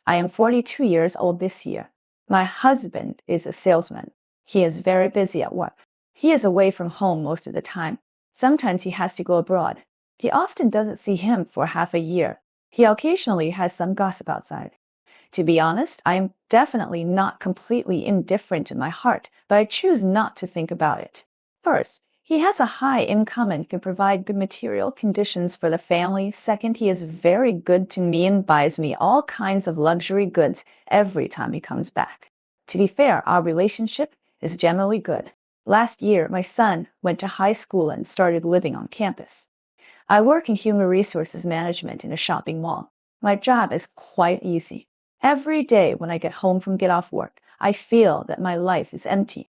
I am 42 years old this year. My husband is a salesman. He is very busy at work. He is away from home most of the time. Sometimes he has to go abroad. He often doesn't see him for half a year. He occasionally has some gossip outside. To be honest, I am definitely not completely indifferent in my heart, but I choose not to think about it. First, he has a high income and can provide good material conditions for the family. Second, he is very good to me and buys me all kinds of luxury goods every time he comes back. To be fair, our relationship is generally good. Last year, my son went to high school and started living on campus. I work in human resources management in a shopping mall. My job is quite easy. Every day when I get home from get off work, I feel that my life is empty.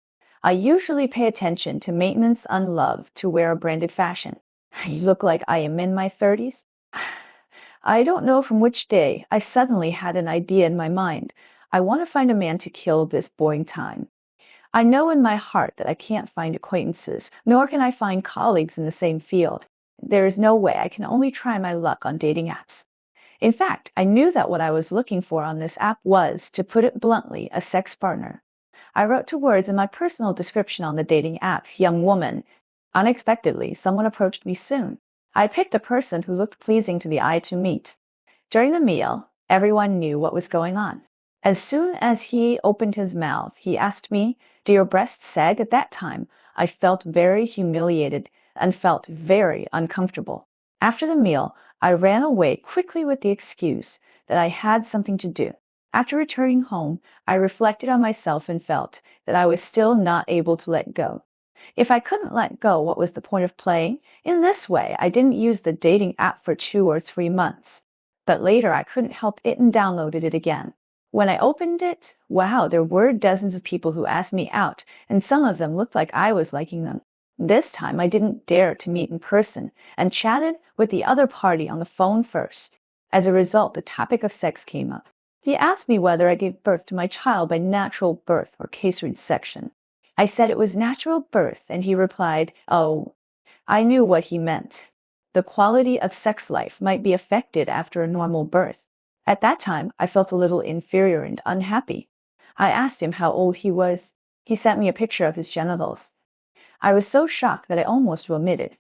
I usually pay attention to maintenance and love to wear a branded fashion. I look like I am in my 30s. I don't know from which day I suddenly had an idea in my mind. I want to find a man to kill this boring time. I know in my heart that I can't find acquaintances, nor can I find colleagues in the same field. There is no way. I can only try my luck on dating apps. In fact, I knew that what I was looking for on this app was, to put it bluntly, a sex partner. I wrote 2 words in my personal description on the dating app, young woman. Unexpectedly, someone approached me soon. I picked a person who looked pleasing to the eye to meet. During the meal, everyone knew what was going on. As soon as he opened his mouth, he asked me, "Do your breasts sag?" At that time, I felt very humiliated and felt very uncomfortable. After the meal, I ran away quickly with the excuse that I had something to do. After returning home, I reflected on myself and felt that I was still not able to let go. If I couldn't let go, what was the point of playing? In this way, I didn't use the dating app for 2 or 3 months. But later, I couldn't help it and downloaded it again. When I opened it, wow, there were dozens of people who asked me out, and some of them looked like I was liking them. This time I didn't dare to meet in person and chatted with the other party on the phone first. As a result, the topic of sex came up. He asked me whether I gave birth to my child by natural birth or cesarean section. I said it was natural birth, and he replied, "Oh." I knew what he meant. The quality of sex life might be affected after a normal birth. At that time, I felt a little inferior and unhappy. I asked him how old he was. He sent me a picture of his genitals. I was so shocked that I almost vomited.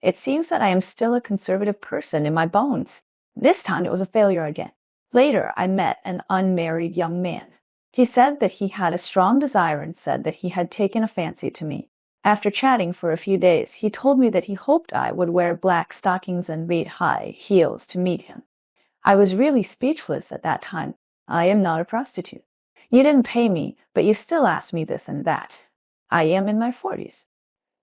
It seems that I am still a conservative person in my bones. This time it was a failure again. Later, I met an unmarried young man. He said that he had a strong desire and said that he had taken a fancy to me. After chatting for a few days, he told me that he hoped I would wear black stockings and read high heels to meet him. I was really speechless at that time. I am not a prostitute. You didn't pay me, but you still asked me this and that. I am in my 40s.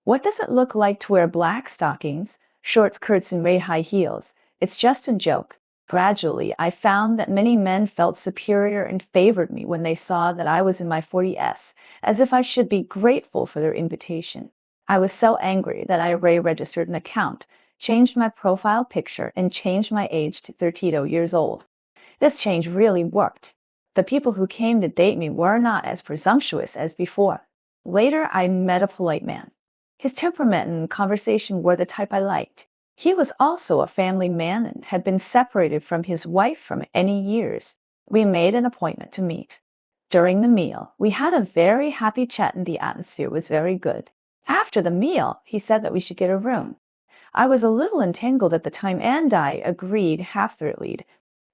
What does it look like to wear black stockings, short skirts, and red high heels? It's just a joke. Gradually, I found that many men felt superior and favored me when they saw that I was in my 40s, as if I should be grateful for their invitation. I was so angry that I re-registered an account, changed my profile picture, and changed my age to 32 years old. This change really worked. The people who came to date me were not as presumptuous as before. Later, I met a polite man. His temperament and conversation were the type I liked. He was also a family man and had been separated from his wife for many years. We made an appointment to meet. During the meal, we had a very happy chat and the atmosphere was very good. After the meal, he said that we should get a room. I was a little entangled at the time and I agreed half-heartedly.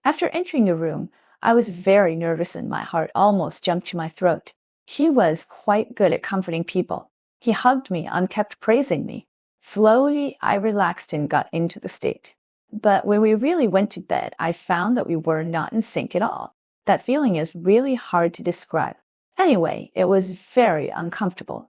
After entering the room, I was very nervous and my heart almost jumped to my throat. He was quite good at comforting people. He hugged me and kept praising me. Slowly, I relaxed and got into the state. But when we really went to bed, I found that we were not in sync at all. That feeling is really hard to describe. Anyway, it was very uncomfortable.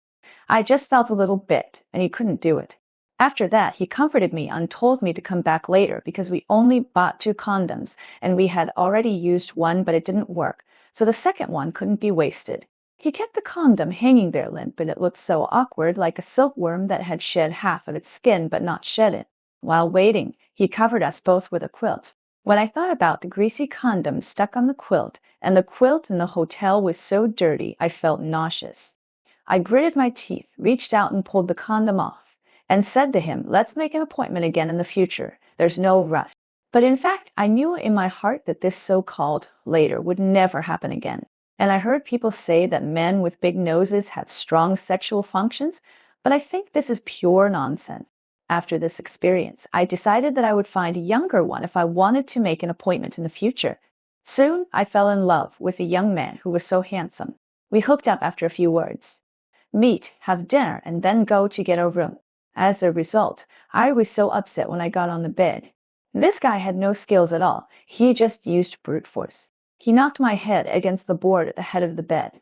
I just felt a little bit, and he couldn't do it. After that, he comforted me and told me to come back later because we only bought 2 condoms, and we had already used one, but it didn't work, so the second one couldn't be wasted. He kept the condom hanging there limp, and it looked so awkward, like a silkworm that had shed half of its skin but not shed it. While waiting, he covered us both with a quilt. When I thought about the greasy condom stuck on the quilt, and the quilt in the hotel was so dirty, I felt nauseous. I gritted my teeth, reached out and pulled the condom off, and said to him, "Let's make an appointment again in the future. There's no rush." But in fact, I knew in my heart that this so-called later would never happen again. And I heard people say that men with big noses have strong sexual functions, but I think this is pure nonsense. After this experience, I decided that I would find a younger one if I wanted to make an appointment in the future. Soon, I fell in love with a young man who was so handsome. We hooked up after a few words. Meet, have dinner, and then go to get a room. As a result, I was so upset when I got on the bed. This guy had no skills at all. He just used brute force. He knocked my head against the board at the head of the bed.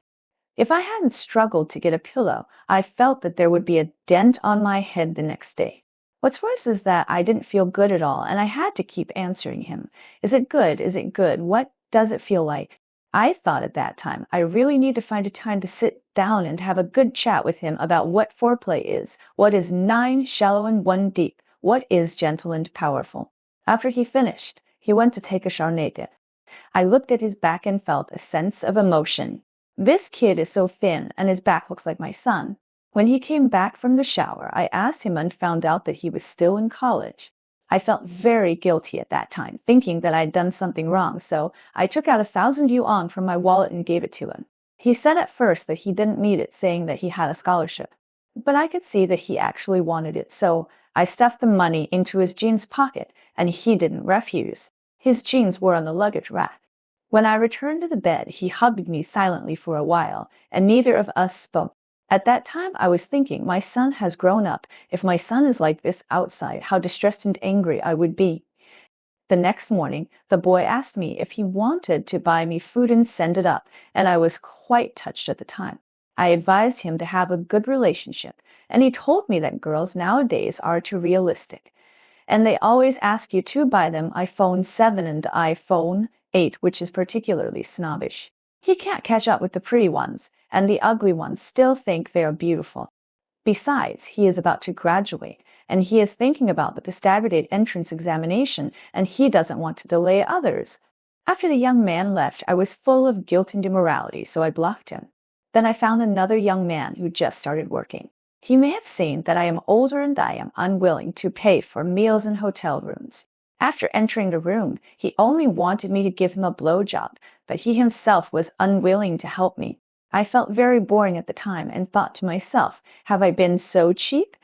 If I hadn't struggled to get a pillow, I felt that there would be a dent on my head the next day. What's worse is that I didn't feel good at all, and I had to keep answering him. Is it good? Is it good? What does it feel like? I thought at that time, I really need to find a time to sit down and have a good chat with him about what foreplay is, what is 9 shallow and 1 deep, what is gentle and powerful. After he finished, he went to take a shower naked. I looked at his back and felt a sense of emotion. This kid is so thin, and his back looks like my son. When he came back from the shower, I asked him and found out that he was still in college. I felt very guilty at that time, thinking that I'd done something wrong, so I took out 1,000 yuan from my wallet and gave it to him. He said at first that he didn't need it, saying that he had a scholarship. But I could see that he actually wanted it, so I stuffed the money into his jeans pocket, and he didn't refuse. His jeans were on the luggage rack. When I returned to the bed, he hugged me silently for a while, and neither of us spoke. At that time, I was thinking, my son has grown up. If my son is like this outside, how distressed and angry I would be. The next morning, the boy asked me if he wanted to buy me food and send it up, and I was quite touched at the time. I advised him to have a good relationship, and he told me that girls nowadays are too realistic, and they always ask you to buy them iPhone 7 and iPhone 8, which is particularly snobbish. He can't catch up with the pretty ones, and the ugly ones still think they are beautiful. Besides, he is about to graduate, and he is thinking about the postgraduate entrance examination, and he doesn't want to delay others. After the young man left, I was full of guilt and immorality, so I blocked him. Then I found another young man who just started working. He may have seen that I am older and I am unwilling to pay for meals and hotel rooms. After entering the room, he only wanted me to give him a blowjob, but he himself was unwilling to help me. I felt very boring at the time and thought to myself, have I been so cheap?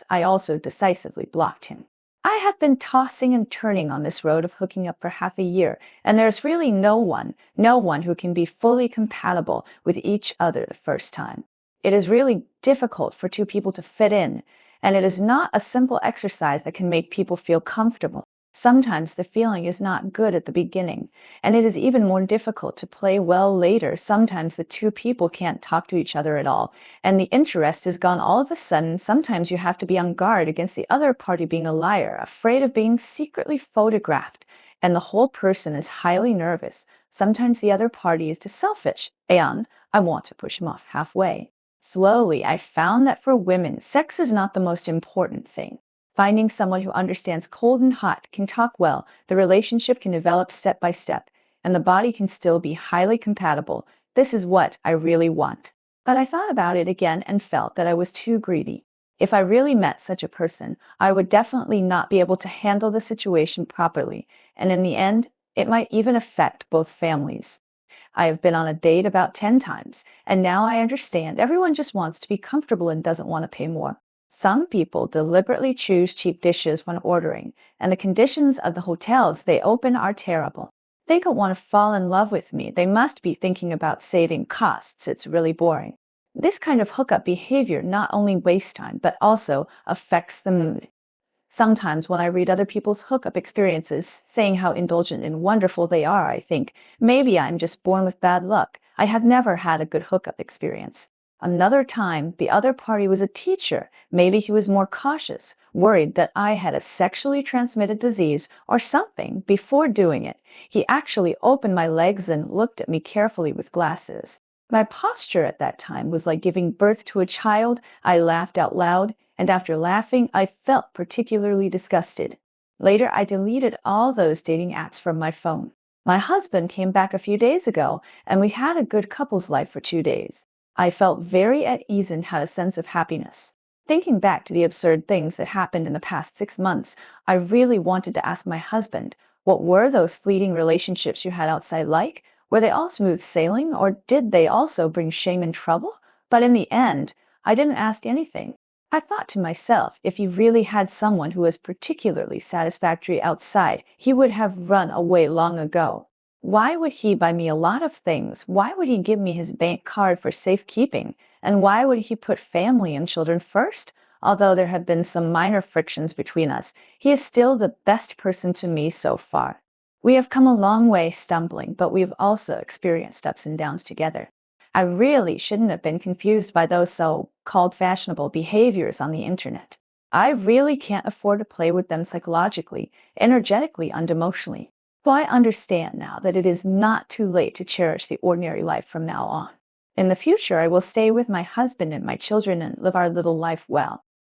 I also decisively blocked him. I have been tossing and turning on this road of hooking up for half a year, and there's really no one who can be fully compatible with each other the first time. It is really difficult for two people to fit in, and it is not a simple exercise that can make people feel comfortable. Sometimes the feeling is not good at the beginning, and it is even more difficult to play well later. Sometimes the two people can't talk to each other at all, and the interest is gone all of a sudden. Sometimes you have to be on guard against the other party being a liar, afraid of being secretly photographed, and the whole person is highly nervous. Sometimes the other party is just selfish, and I want to push him off halfway. Slowly, I found that for women, sex is not the most important thing. Finding someone who understands cold and hot, can talk well, the relationship can develop step by step, and the body can still be highly compatible. This is what I really want. But I thought about it again and felt that I was too greedy. If I really met such a person, I would definitely not be able to handle the situation properly, and in the end, it might even affect both families. I have been on a date about 10 times, and now I understand everyone just wants to be comfortable and doesn't want to pay more. Some people deliberately choose cheap dishes when ordering, and the conditions of the hotels they open are terrible. They don't want to fall in love with me. They must be thinking about saving costs. It's really boring. This kind of hookup behavior not only wastes time, but also affects the mood. Sometimes when I read other people's hookup experiences, saying how indulgent and wonderful they are, I think, maybe I'm just born with bad luck. I have never had a good hookup experience. Another time, the other party was a teacher. Maybe he was more cautious, worried that I had a sexually transmitted disease or something before doing it. He actually opened my legs and looked at me carefully with glasses. My posture at that time was like giving birth to a child. I laughed out loud, and after laughing, I felt particularly disgusted. Later, I deleted all those dating apps from my phone. My husband came back a few days ago, and we had a good couple's life for 2 days. I felt very at ease and had a sense of happiness. Thinking back to the absurd things that happened in the past 6 months, I really wanted to ask my husband, what were those fleeting relationships you had outside like? Were they all smooth sailing, or did they also bring shame and trouble? But in the end, I didn't ask anything. I thought to myself, if he really had someone who was particularly satisfactory outside, he would have run away long ago. Why would he buy me a lot of things? Why would he give me his bank card for safekeeping? And why would he put family and children first? Although there have been some minor frictions between us, he is still the best person to me so far. We have come a long way stumbling, but we've also experienced ups and downs together. I really shouldn't have been confused by those so-called fashionable behaviors on the internet. I really can't afford to play with them psychologically, energetically, and emotionally. So I understand now that it is not too late to cherish the ordinary life from now on. In the future, I will stay with my husband and my children and live our little life well.